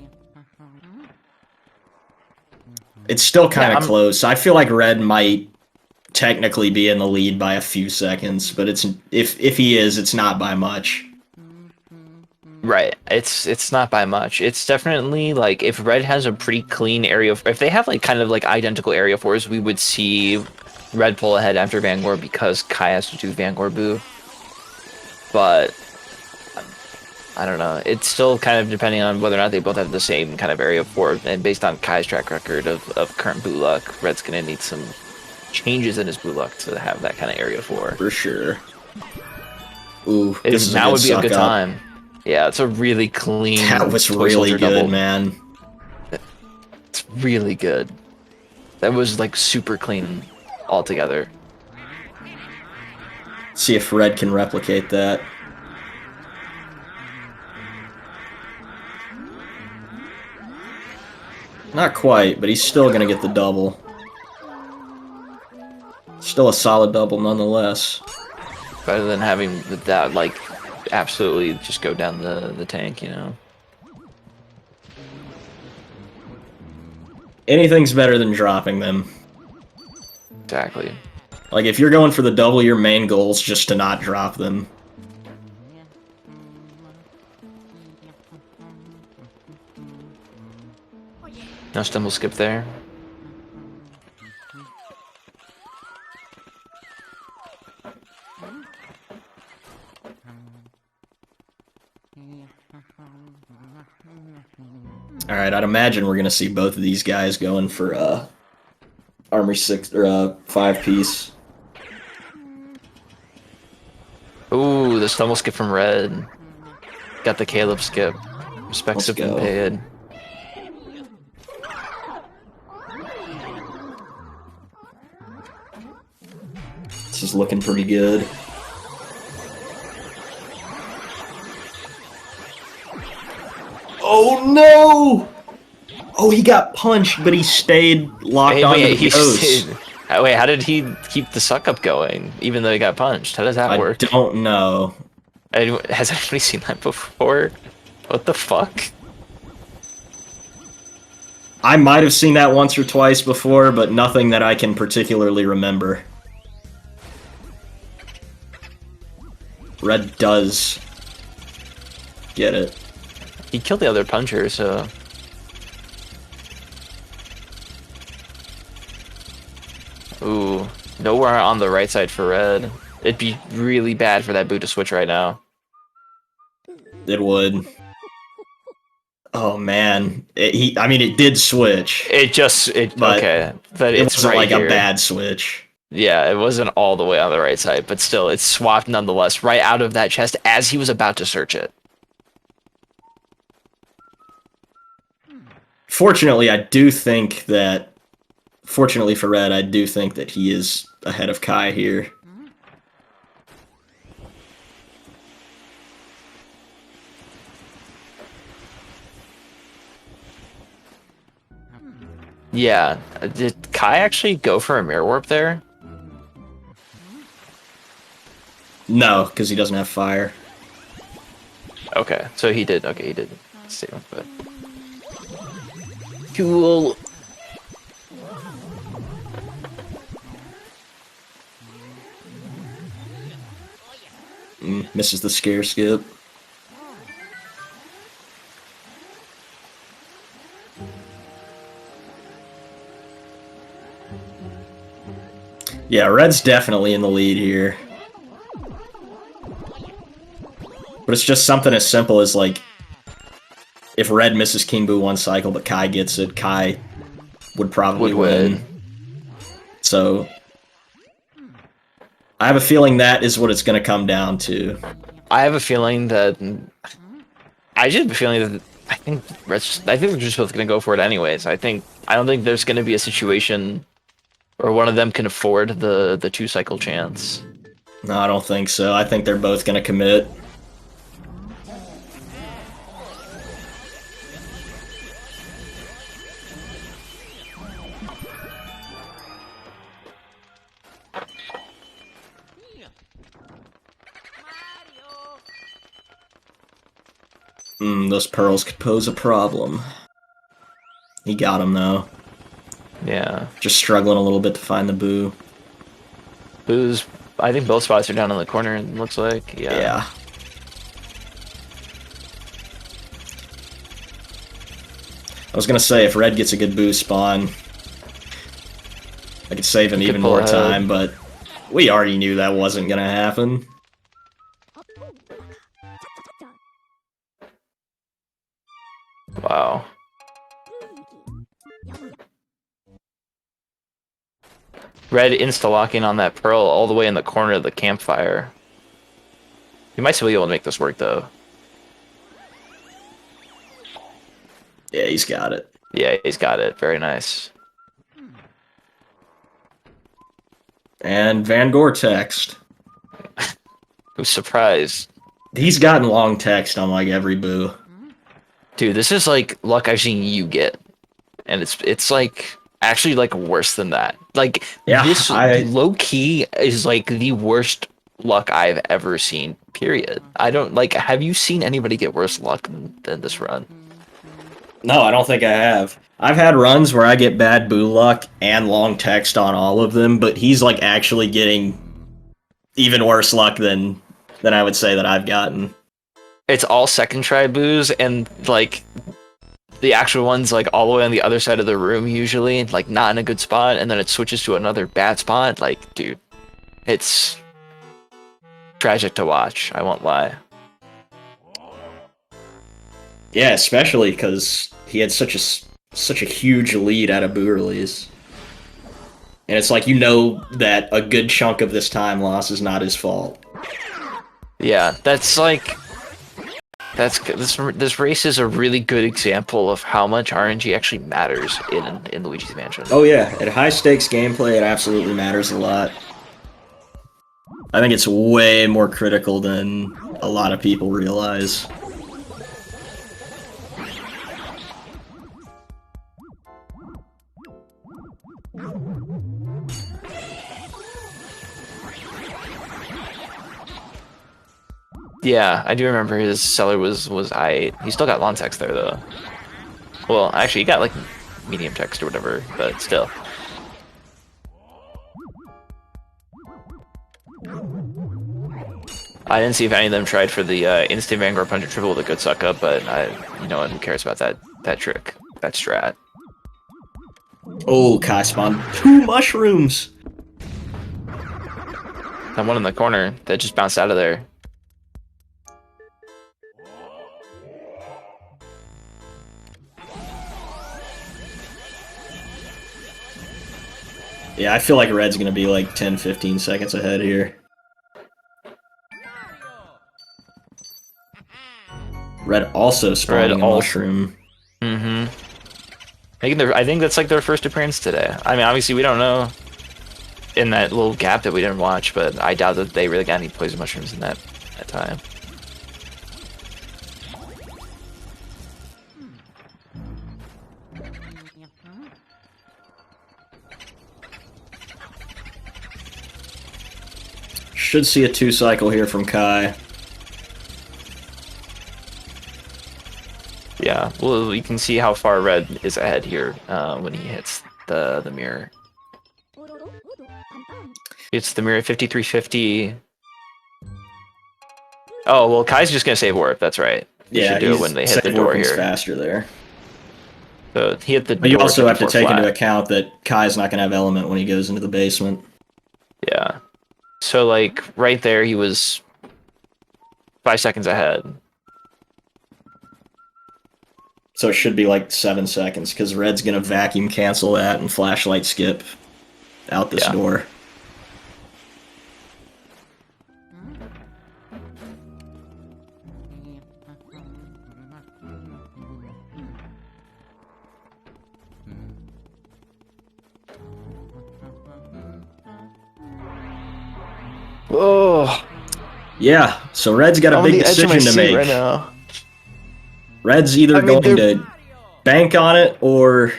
It's still kind of close. I feel like Red might technically be in the lead by a few seconds, but it's if he is, it's not by much.
Right. It's not by much. It's definitely like if Red has a pretty clean area, if they have like kind of like identical area fours, we would see Red pull ahead after Van Gogh because Kaii has to do Van Gogh boo. But I don't know. It's still kind of depending on whether or not they both have the same kind of area four, and based on Kai's track record of current boo luck, Red's gonna need some changes in his boo luck to have that kind of area four.
For sure. Ooh, this
now would be a good time. Yeah, it's a really clean.
That was really good, double. Man.
It's really good. That was like super clean altogether.
See if Red can replicate that. Not quite, but he's still going to get the double. Still a solid double nonetheless.
Better than having that, like, absolutely just go down the tank, you know?
Anything's better than dropping them.
Exactly.
Like, if you're going for the double, your main goal is just to not drop them.
No stumble skip there.
Alright, I'd imagine we're going to see both of these guys going for Armory 6 or 5-piece.
Ooh, the stumble skip from Red. Got the Caleb skip. Respects have been paid.
This is looking pretty good. Oh no! Oh, he got punched, but he stayed locked onto the ghost.
Wait, how did he keep the suck up going, even though he got punched? How does that work?
I don't know.
Has anybody seen that before? What the fuck?
I might have seen that once or twice before, but nothing that I can particularly remember. Red does get it.
He killed the other puncher, so... Ooh, nowhere on the right side for Red. It'd be really bad for that boot to switch right now.
It would. Oh man, I mean, it did switch.
Okay, but
it
it's
wasn't
right
like
here.
A bad switch.
Yeah, it wasn't all the way on the right side, but still, it's swapped nonetheless, right out of that chest as he was about to search it.
Fortunately, I do think that... Fortunately for Red, I do think that he is ahead of Kaii here.
Yeah. Did Kai actually go for a mirror warp there?
No, because he doesn't have fire.
Okay, so he did. Okay, he did. Save him, but cool.
Misses the scare skip. Yeah, Red's definitely in the lead here. But it's just something as simple as, like, if Red misses King Boo one cycle, but Kai gets it, Kai would probably win. So, I have a feeling that is what it's going to come down to.
I have a feeling that... I just have a feeling that I think we're just both going to go for it anyways. I don't think there's going to be a situation where one of them can afford the 2-cycle chance.
No, I don't think so. I think they're both going to commit. Those pearls could pose a problem. He got him, though.
Yeah.
Just struggling a little bit to find the Boo.
Boo's... I think both spots are down in the corner, it looks like.
Yeah. I was gonna say, if Red gets a good Boo spawn, I could save him even more time, but we already knew that wasn't gonna happen.
Wow. Red insta-locking on that pearl all the way in the corner of the campfire. You might still be able to make this work, though.
Yeah, he's got it.
Yeah, he's got it. Very nice.
And Van Gore text.
Who's surprised?
He's gotten long text on, like, every Boo.
Dude, this is, like, luck I've seen you get. And it's like, actually, like, worse than that. Like,
yeah,
this low-key is, like, the worst luck I've ever seen, period. I don't, like, have you seen anybody get worse luck than this run?
No, I don't think I have. I've had runs where I get bad Boo luck and long text on all of them, but he's, like, actually getting even worse luck than I would say that I've gotten.
It's all second try Boos, and, like, the actual one's, like, all the way on the other side of the room, usually, like, not in a good spot, and then it switches to another bad spot. Like, dude, it's tragic to watch, I won't lie.
Yeah, especially because he had such a huge lead out of Boo release. And it's like, you know that a good chunk of this time loss is not his fault.
Yeah, that's like... This race is a really good example of how much RNG actually matters in Luigi's Mansion.
Oh yeah, at high stakes gameplay, it absolutely matters a lot. I think it's way more critical than a lot of people realize.
Yeah, I do remember his seller was he still got long text there though. Well, actually, he got like medium text or whatever, but still. I didn't see if any of them tried for the instant Vanguard Punch triple with a good suck up, but you know what? Who cares about that trick, that strat?
Oh, Kai spawned 2 mushrooms.
And one in the corner that just bounced out of there.
Yeah, I feel like Red's gonna be like 10-15 seconds ahead here. Red also spawning a mushroom.
Mm-hmm. I think that's like their first appearance today. I mean, obviously we don't know in that little gap that we didn't watch, but I doubt that they really got any poison mushrooms in that time.
Should see a 2-cycle here from Kaii.
Yeah, well, you can see how far Red is ahead here when he hits the mirror. It's the mirror 5350. Oh, well, Kai's just going to save warp. That's right. He should do it when they hit the door here.
Faster there.
So he hit the door.
But you also have to take
flat.
into account that Kai's not going to have element when he goes into the basement.
Yeah. So, like, right there, he was 5 seconds ahead.
So it should be like 7 seconds, because Red's going to vacuum cancel that and flashlight skip out this door.
Oh.
Yeah, so Red's got a big decision to make.
Right now.
Red's either going to bank on it, or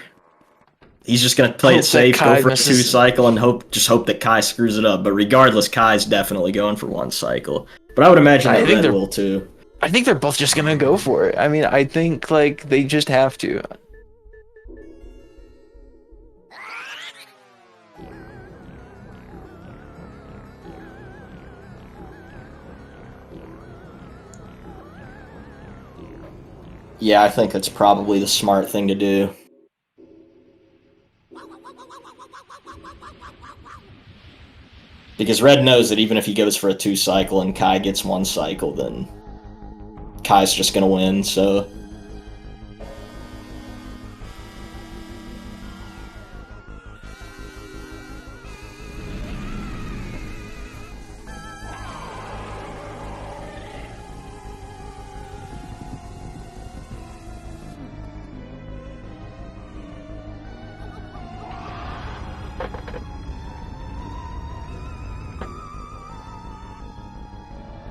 he's just going to play it safe, go for a 2-cycle, and hope that Kaii screws it up. But regardless, Kai's definitely going for 1 cycle. But I would imagine that Red will too.
I think they're both just going to go for it. I mean, I think like they just have to.
Yeah, I think that's probably the smart thing to do. Because Red knows that even if he goes for a 2-cycle and Kaii gets 1 cycle, then Kai's just going to win, so...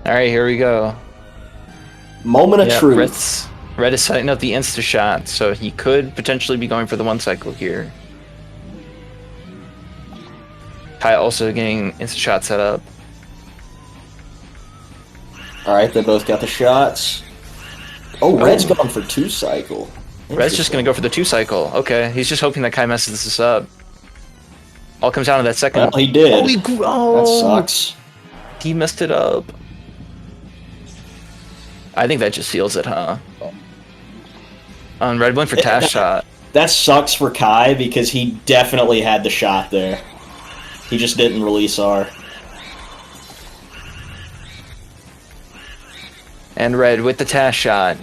Alright, here we go.
Moment of truth.
Red is setting up the insta-shot, so he could potentially be going for the 1 cycle here. Kaii also getting insta-shot set up.
Alright, they both got the shots. Oh, Red's going for 2-cycle.
Red's just going to go for the 2-cycle. Okay, he's just hoping that Kaii messes this up. All comes down to that second.
Well, he did.
Oh,
that sucks.
He messed it up. I think that just seals it, huh? Red went for Tash shot.
That sucks for Kaii because he definitely had the shot there. He just didn't release R.
And Red with the Tash shot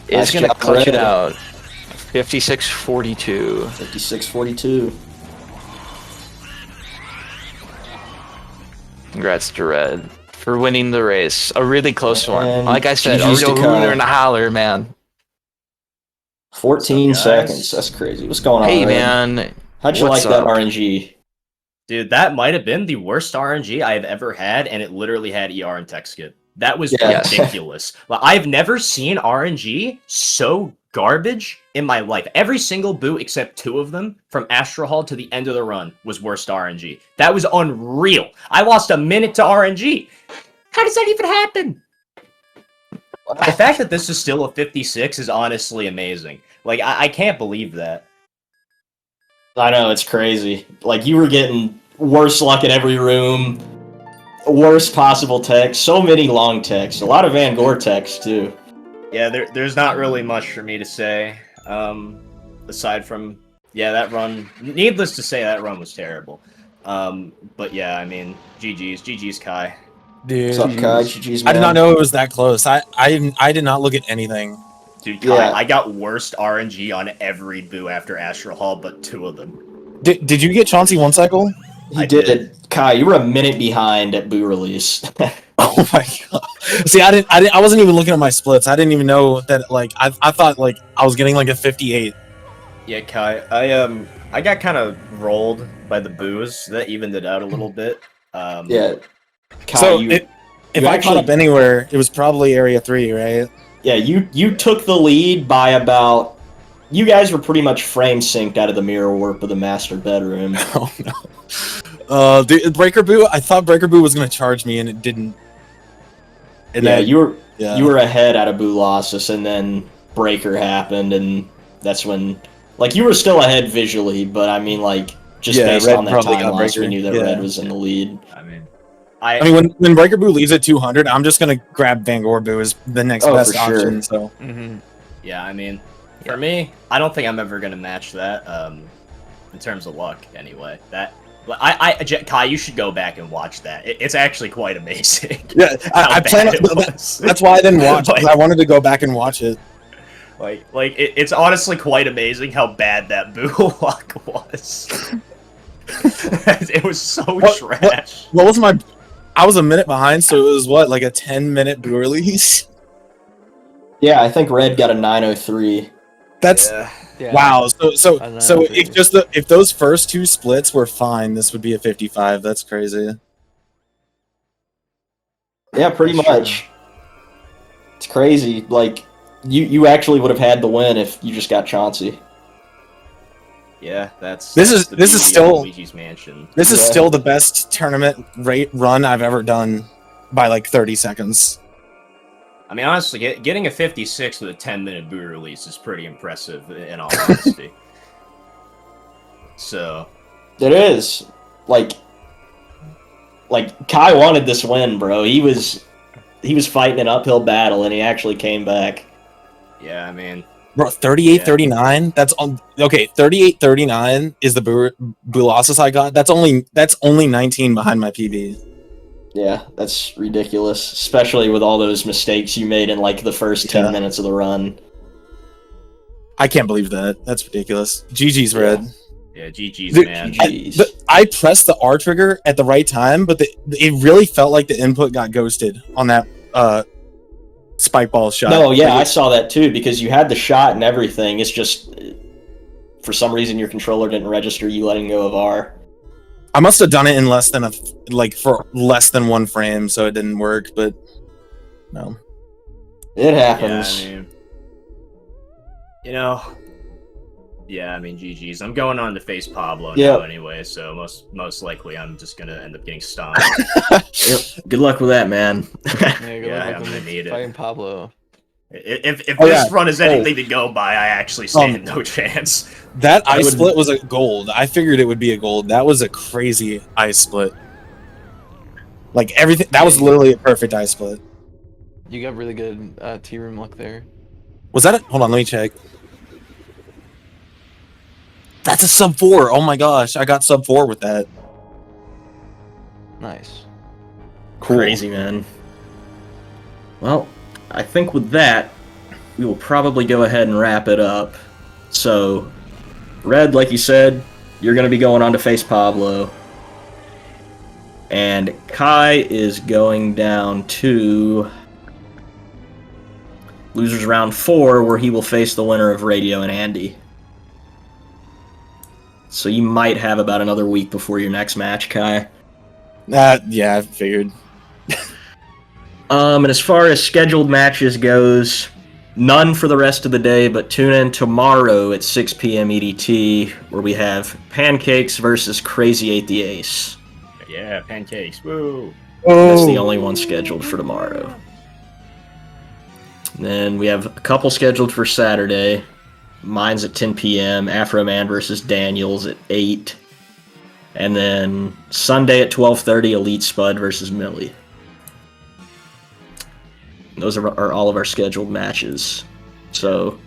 is going to clutch it out. 56-42.
56-42.
Congrats to Red for winning the race. A really close one. Like I said, a
GG's
real
to Kaii.
hooter and a holler, man.
14 seconds. That's crazy. What's going on?
Hey,
Red?
man.
How'd you like that RNG?
Dude, that might have been the worst RNG I've ever had, and it literally had ER and tech skip. That was ridiculous. Like, I've never seen RNG so garbage in my life. Every single boot except 2 of them, from Astro Hall to the end of the run, was worst RNG. That was unreal. I lost a minute to RNG. How does that even happen? The fact that this is still a 56 is honestly amazing. Like, I can't believe that.
I know, it's crazy. Like, you were getting worse luck in every room, worst possible techs, so many long techs, a lot of Van Gore techs, too.
Yeah, there's not really much for me to say, aside from, yeah, that run, needless to say, that run was terrible. But yeah, I mean, GG's Kaii.
Dude,
What's up, Kaii? GG's, man.
I did not know it was that close. I did not look at anything.
Dude, Kaii, I got worst RNG on every boo after Astro Hall, but 2 of them.
Did you get Chauncey 1 cycle?
He did. Kaii, you were a minute behind at boo release.
Oh my god! See, I wasn't even looking at my splits. I didn't even know that. Like, I thought like I was getting like a 58.
Yeah, Kaii, I got kind of rolled by the boos. That evened it out a little bit.
Yeah. Kaii,
So if I caught up anywhere, it was probably Area 3, right?
Yeah, you took the lead by about... You guys were pretty much frame synced out of the mirror warp of the master bedroom.
Oh no. The Breaker Boo. I thought Breaker Boo was gonna charge me, and it didn't. And
yeah,
then,
you were ahead out of Boolossus, and then Breaker happened, and that's when, like, you were still ahead visually, but I mean, like, just based
Red
on that
probably
time
got
loss, we
Breaker.
knew that Red was in the lead.
I
I mean, when Breaker Boo leaves at 200, I'm just gonna grab Vanguard Boo as the next
Oh,
best
for sure.
option. So
yeah, I mean, for me, I don't think I'm ever gonna match that. In terms of luck, anyway. Kai, you should go back and watch that. It's actually quite amazing.
yeah, I plan. That's why I didn't watch. Because I wanted to go back and watch it.
It's honestly quite amazing how bad that Boo luck was. It was so trash.
What was my? I was a minute behind, so it was what, like a 10-minute Boo release.
Yeah, I think Red got a 903.
That's
Yeah.
wow. So
I know,
if those first two splits were fine, this would be a 55. That's crazy.
Yeah, pretty
That's
much.
true.
It's crazy. Like, you actually would have had the win if you just got Chauncey.
Yeah,
This is still
Luigi's Mansion.
This is
Yeah.
still the best tournament run I've ever done by like 30 seconds.
I mean, honestly, getting a 56 with a 10-minute Boo release is pretty impressive, in all honesty. So,
It is. Like Kai wanted this win, bro. He was fighting an uphill battle, and he actually came back.
yeah, I mean,
Bro, 38-39. That's on. Okay, 38-39 is the Boolossus I got. That's only 19 behind my PB.
Yeah, that's ridiculous, especially with all those mistakes you made in like the first 10 minutes of the run.
I can't believe that. That's ridiculous. GG's Red.
yeah, GG's,
The-
man.
I pressed the R trigger at the right time, but it really felt like the input got ghosted on that spike ball shot.
No, yeah, I saw that too, because you had the shot and everything. It's just, for some reason, your controller didn't register you letting go of R.
I must have done it in for less than one frame, so it didn't work. But no,
It
Yeah,
happens.
I mean, yeah, I mean, GG's. I'm going on to face Pablo
Yep.
now anyway, so most likely I'm just gonna end up getting stomped.
Yep. Good luck with that, man.
Yeah, good
Yeah,
luck
I'm
with
gonna need it.
fighting Pablo.
If
Oh,
this
yeah.
run is anything to go by, I actually stand no chance.
that
I
ice
would-
split was a gold. I figured it would be a gold. That was a crazy ice split. Like everything, that was literally a perfect ice split.
You got really good T room luck there.
Was that it? Hold on, let me check. That's a sub 4. Oh my gosh, I got sub 4 with that.
Nice.
Cool.
Crazy, man. Well, I think with that, we will probably go ahead and wrap it up. So, Red, like you said, you're going to be going on to face Pablo. And Kai is going down to losers round 4, where he will face the winner of Radio and Andy. So you might have about another week before your next match, Kai.
Yeah, I figured.
And as far as scheduled matches goes, none for the rest of the day, but tune in tomorrow at 6 p.m. EDT, where we have Pancakes versus Crazy 8 the Ace.
Yeah, pancakes. Woo!
That's the only one scheduled for tomorrow. And then we have a couple scheduled for Saturday. Mine's at 10 p.m. Afro Man versus Daniels at 8. And then Sunday at 12:30, Elite Spud versus Millie. Those are all of our scheduled matches. So,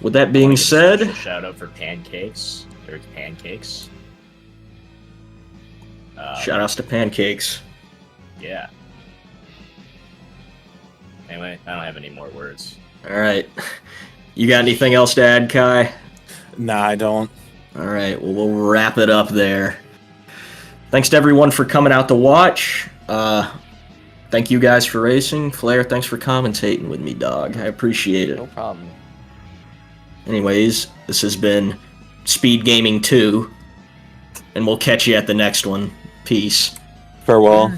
with that being said,
Shout out for pancakes. There's pancakes.
shout outs to Pancakes.
Yeah. Anyway, I don't have any more words.
Alright. You got anything else to add, Kai?
Nah, I don't.
Alright, well, we'll wrap it up there. Thanks to everyone for coming out to watch. Thank you guys for racing. Flair, thanks for commentating with me, dog. I appreciate it.
No problem.
Anyways, this has been Speed Gaming 2, and we'll catch you at the next one. Peace.
Farewell.